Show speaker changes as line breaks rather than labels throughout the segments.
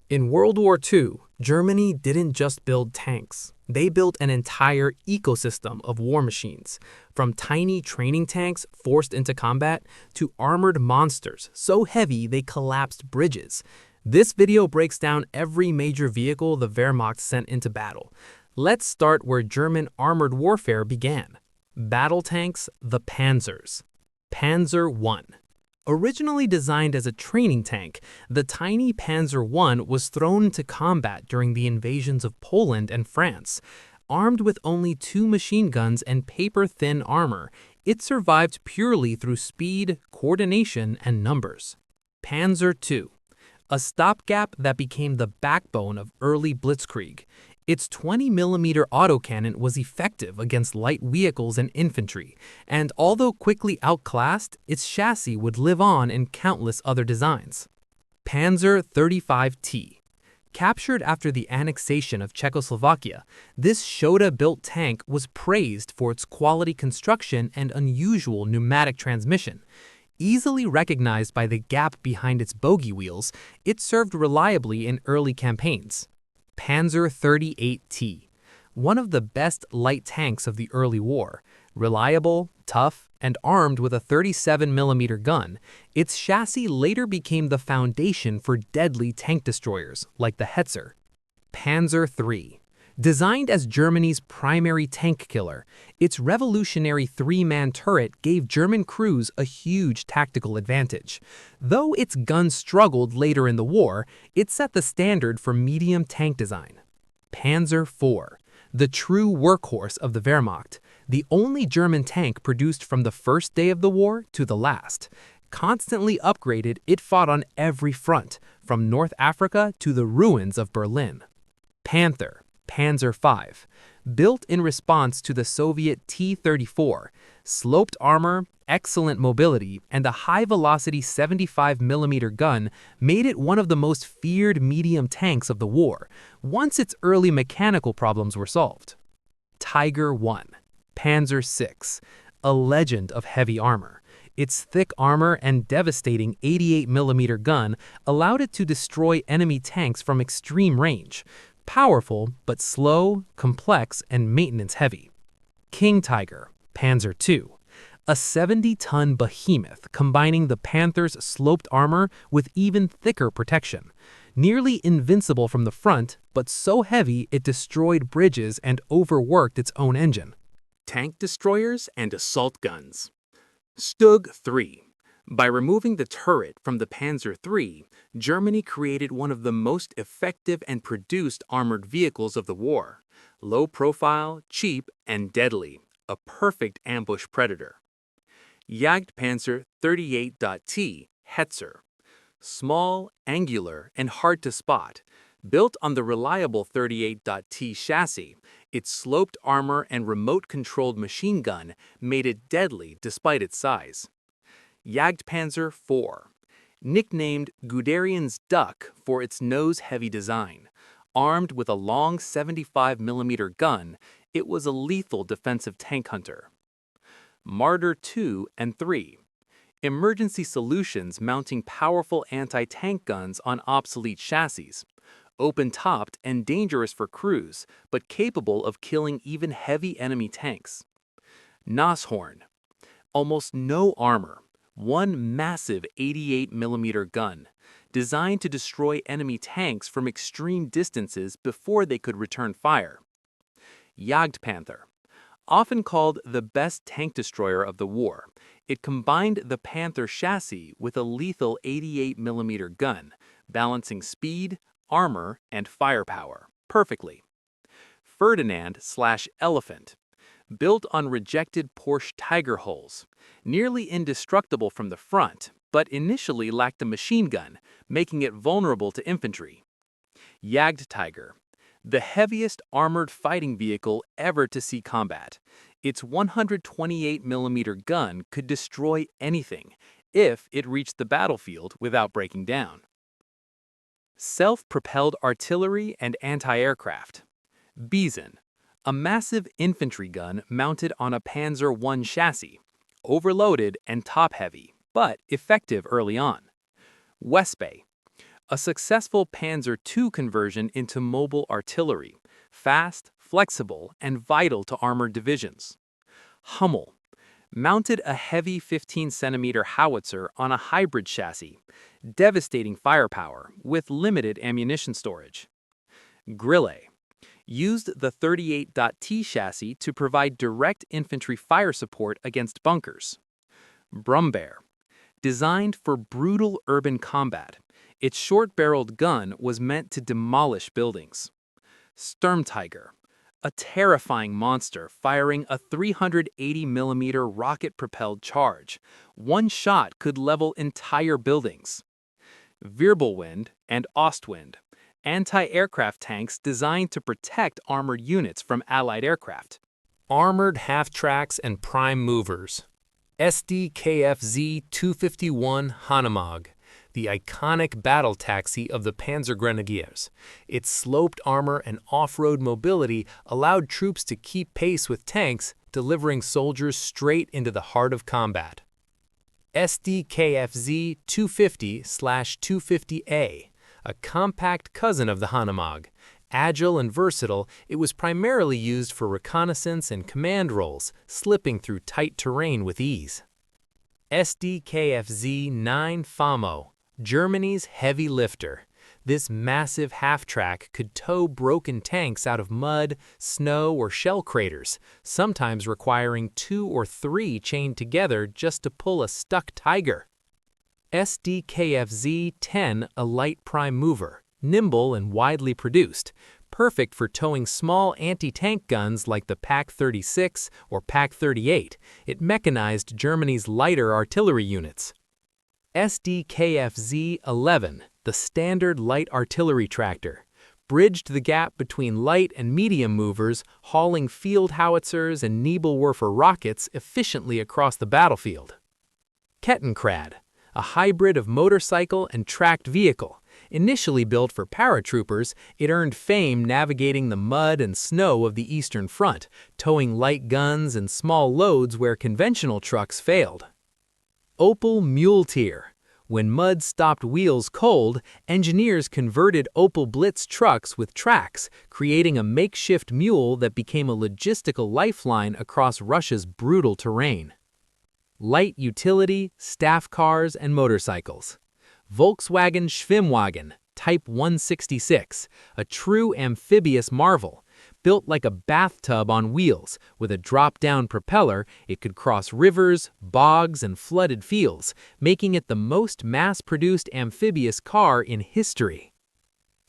In World War II, Germany didn't just build tanks. They built an entire ecosystem of war machines, from tiny training tanks forced into combat to armored monsters so heavy they collapsed bridges. This video breaks down every major vehicle the Wehrmacht sent into battle. Let's start where German armored warfare began. Battle tanks, the Panzers. Panzer I. Originally designed as a training tank, the tiny Panzer I was thrown into combat during the invasions of Poland and France. Armed with only 2 machine guns and paper-thin armor, it survived purely through speed, coordination, and numbers. Panzer II. A stopgap that became the backbone of early blitzkrieg. Its 20mm autocannon was effective against light vehicles and infantry, and although quickly outclassed, its chassis would live on in countless other designs. Panzer 35T. Captured after the annexation of Czechoslovakia, this Skoda-built tank was praised for its quality construction and unusual pneumatic transmission. Easily recognized by the gap behind its bogey wheels, it served reliably in early campaigns. Panzer 38T, one of the best light tanks of the early war. Reliable, tough, and armed with a 37mm gun, its chassis later became the foundation for deadly tank destroyers like the Hetzer. Panzer III. Designed as Germany's primary tank killer, its revolutionary 3-man turret gave German crews a huge tactical advantage. Though its guns struggled later in the war, it set the standard for medium tank design. Panzer IV. The true workhorse of the Wehrmacht, the only German tank produced from the first day of the war to the last. Constantly upgraded, it fought on every front, from North Africa to the ruins of Berlin. Panther. Panzer V. Built in response to the Soviet T-34, sloped armor, excellent mobility, and a high-velocity 75mm gun made it one of the most feared medium tanks of the war, once its early mechanical problems were solved. Tiger I. Panzer VI. A legend of heavy armor. Its thick armor and devastating 88mm gun allowed it to destroy enemy tanks from extreme range. Powerful, but slow, complex, and maintenance-heavy. King Tiger. Panzer II. A 70-ton behemoth combining the Panther's sloped armor with even thicker protection. Nearly invincible from the front, but so heavy it destroyed bridges and overworked its own engine. Tank destroyers and assault guns. Stug III. By removing the turret from the Panzer III, Germany created one of the most effective and produced armored vehicles of the war. Low profile, cheap, and deadly. A perfect ambush predator. Jagdpanzer 38T Hetzer. Small, angular, and hard to spot. Built on the reliable 38T chassis, its sloped armor and remote-controlled machine gun made it deadly despite its size. Jagdpanzer IV. Nicknamed Guderian's Duck for its nose-heavy design. Armed with a long 75mm gun, it was a lethal defensive tank hunter. Marder II and III. Emergency solutions mounting powerful anti-tank guns on obsolete chassis. Open-topped and dangerous for crews, but capable of killing even heavy enemy tanks. Nashorn. Almost no armor. One massive 88mm gun, designed to destroy enemy tanks from extreme distances before they could return fire. Jagdpanther. Often called the best tank destroyer of the war, it combined the Panther chassis with a lethal 88mm gun, balancing speed, armor, and firepower perfectly. Ferdinand/Elephant. Built on rejected Porsche Tiger hulls, nearly indestructible from the front, but initially lacked a machine gun, making it vulnerable to infantry. Jagdtiger. The heaviest armored fighting vehicle ever to see combat. Its 128mm gun could destroy anything, if it reached the battlefield without breaking down. Self-propelled artillery and anti-aircraft. Bison. A massive infantry gun mounted on a Panzer I chassis, overloaded and top-heavy, but effective early on. Wespe. a successful Panzer II conversion into mobile artillery, fast, flexible, and vital to armored divisions. Hummel mounted a heavy 15-centimeter howitzer on a hybrid chassis, devastating firepower with limited ammunition storage. Grille used the 38.T chassis to provide direct infantry fire support against bunkers. Brummbär, designed for brutal urban combat, its short-barreled gun was meant to demolish buildings. Sturmtiger, a terrifying monster firing a 380mm rocket-propelled charge. One shot could level entire buildings. Wirbelwind and Ostwind, anti-aircraft tanks designed to protect armored units from Allied aircraft. Armored half-tracks and prime movers. SDKFZ-251 Hanomag, the iconic battle taxi of the Panzergrenadiers. Its sloped armor and off-road mobility allowed troops to keep pace with tanks, delivering soldiers straight into the heart of combat. SDKFZ-250/250A, a compact cousin of the Hanomag. Agile and versatile, it was primarily used for reconnaissance and command roles, slipping through tight terrain with ease. SDKFZ-9 Famo, Germany's heavy lifter. This massive half-track could tow broken tanks out of mud, snow, or shell craters, sometimes requiring 2 or 3 chained together just to pull a stuck tiger. SDKFZ-10, a light prime mover, nimble and widely produced, perfect for towing small anti-tank guns like the Pak-36 or Pak-38. It mechanized Germany's lighter artillery units. SDKFZ-11, the standard light artillery tractor, bridged the gap between light and medium movers, hauling field howitzers and Nebelwerfer rockets efficiently across the battlefield. Kettenkrad, a hybrid of motorcycle and tracked vehicle. Initially built for paratroopers, it earned fame navigating the mud and snow of the Eastern Front, towing light guns and small loads where conventional trucks failed. Opel Muleteer. When mud stopped wheels cold, engineers converted Opel Blitz trucks with tracks, creating a makeshift mule that became a logistical lifeline across Russia's brutal terrain. Light utility, staff cars, and motorcycles. Volkswagen Schwimmwagen, Type 166, a true amphibious marvel. Built like a bathtub on wheels, with a drop-down propeller, it could cross rivers, bogs, and flooded fields, making it the most mass-produced amphibious car in history.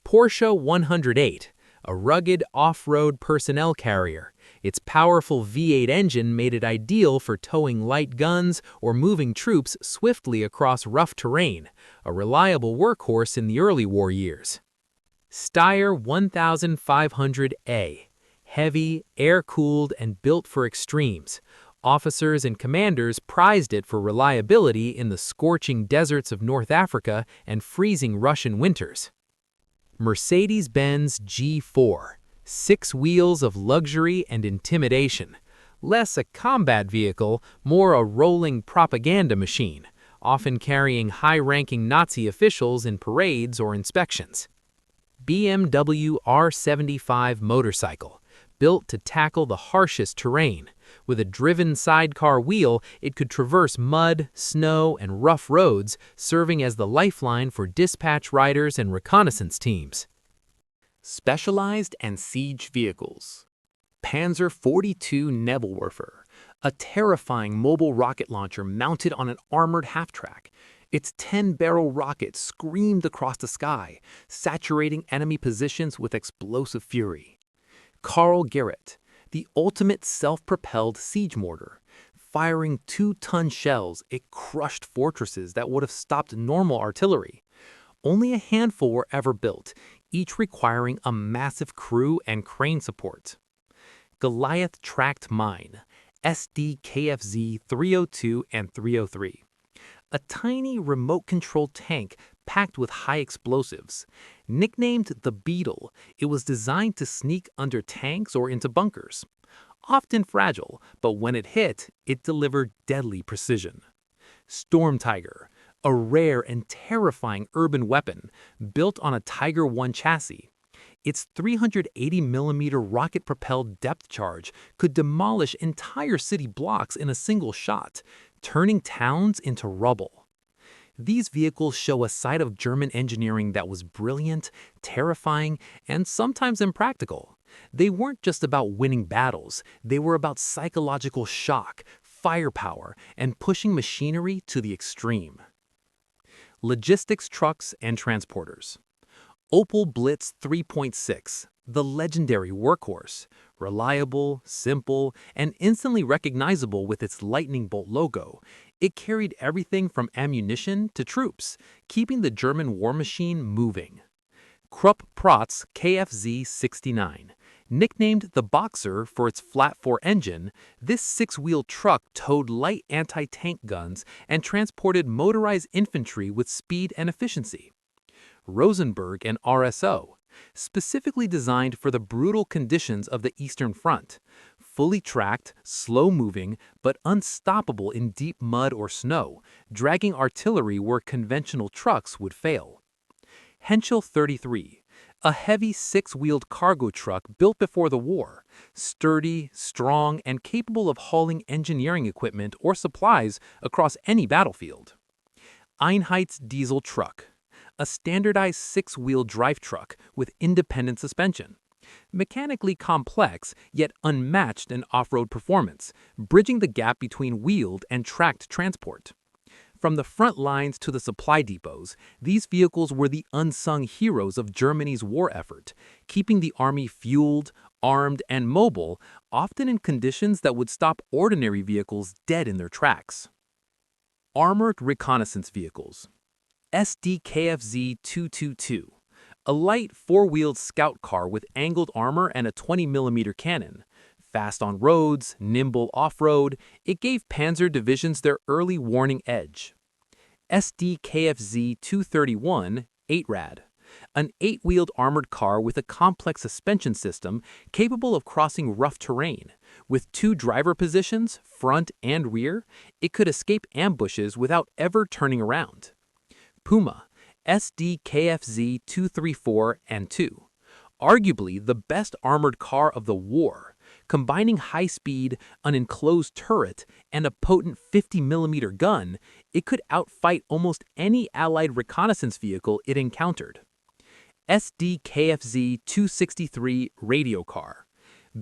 Porsche 108, a rugged off-road personnel carrier. Its powerful V8 engine made it ideal for towing light guns or moving troops swiftly across rough terrain, a reliable workhorse in the early war years. Steyr 1500A, heavy, air-cooled, and built for extremes. Officers and commanders prized it for reliability in the scorching deserts of North Africa and freezing Russian winters. Mercedes-Benz G4, 6 wheels of luxury and intimidation. Less a combat vehicle, more a rolling propaganda machine, often carrying high-ranking Nazi officials in parades or inspections. BMW R75 motorcycle, built to tackle the harshest terrain. With a driven sidecar wheel, it could traverse mud, snow, and rough roads, serving as the lifeline for dispatch riders and reconnaissance teams. Specialized and siege vehicles. Panzer 42 Nebelwerfer, a terrifying mobile rocket launcher mounted on an armored half-track. Its 10-barrel rocket screamed across the sky, saturating enemy positions with explosive fury. Karl Gerrit, the ultimate self-propelled siege mortar. Firing 2-ton shells, it crushed fortresses that would have stopped normal artillery. Only a handful were ever built, each requiring a massive crew and crane support. Goliath Tracked Mine, SDKFZ 302 and 303. A tiny remote-controlled tank packed with high explosives. Nicknamed the Beetle, it was designed to sneak under tanks or into bunkers. Often fragile, but when it hit, it delivered deadly precision. Sturmtiger, a rare and terrifying urban weapon built on a Tiger I chassis. Its 380mm rocket-propelled depth charge could demolish entire city blocks in a single shot, turning towns into rubble. These vehicles show a side of German engineering that was brilliant, terrifying, and sometimes impractical. They weren't just about winning battles, they were about psychological shock, firepower, and pushing machinery to the extreme. Logistics trucks and transporters. Opel Blitz 3.6, the legendary workhorse, reliable, simple, and instantly recognizable with its lightning bolt logo. It carried everything from ammunition to troops, keeping the German war machine moving. Krupp Pracht's KFZ-69. Nicknamed the Boxer for its flat-4 engine, this six-wheel truck towed light anti-tank guns and transported motorized infantry with speed and efficiency. Rosenberg and RSO, specifically designed for the brutal conditions of the Eastern Front, fully tracked, slow-moving, but unstoppable in deep mud or snow, dragging artillery where conventional trucks would fail. Henschel 33, a heavy six-wheeled cargo truck built before the war, sturdy, strong, and capable of hauling engineering equipment or supplies across any battlefield. Einheit's diesel truck, a standardized six-wheel drive truck with independent suspension. Mechanically complex, yet unmatched in off-road performance, bridging the gap between wheeled and tracked transport. From the front lines to the supply depots, these vehicles were the unsung heroes of Germany's war effort, keeping the army fueled, armed, and mobile, often in conditions that would stop ordinary vehicles dead in their tracks. Armored reconnaissance vehicles. SDKFZ-222, a light four-wheeled scout car with angled armor and a 20mm cannon. Fast on roads, nimble off-road, it gave panzer divisions their early warning edge. SDKFZ-231 8-Rad, an 8-wheeled armored car with a complex suspension system capable of crossing rough terrain. With two driver positions, front and rear, it could escape ambushes without ever turning around. Puma, SDKFZ-234 and 2, arguably the best armored car of the war, combining high speed, an enclosed turret, and a potent 50mm gun. It could outfight almost any Allied reconnaissance vehicle it encountered. SDKFZ-263 radio car.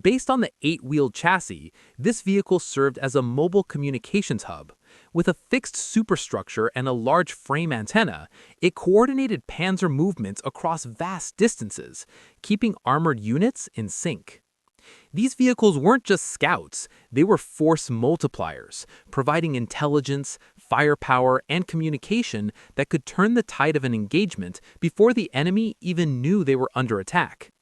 Based on the 8-wheeled chassis, this vehicle served as a mobile communications hub. With a fixed superstructure and a large frame antenna, it coordinated panzer movements across vast distances, keeping armored units in sync. These vehicles weren't just scouts, they were force multipliers, providing intelligence, firepower, and communication that could turn the tide of an engagement before the enemy even knew they were under attack.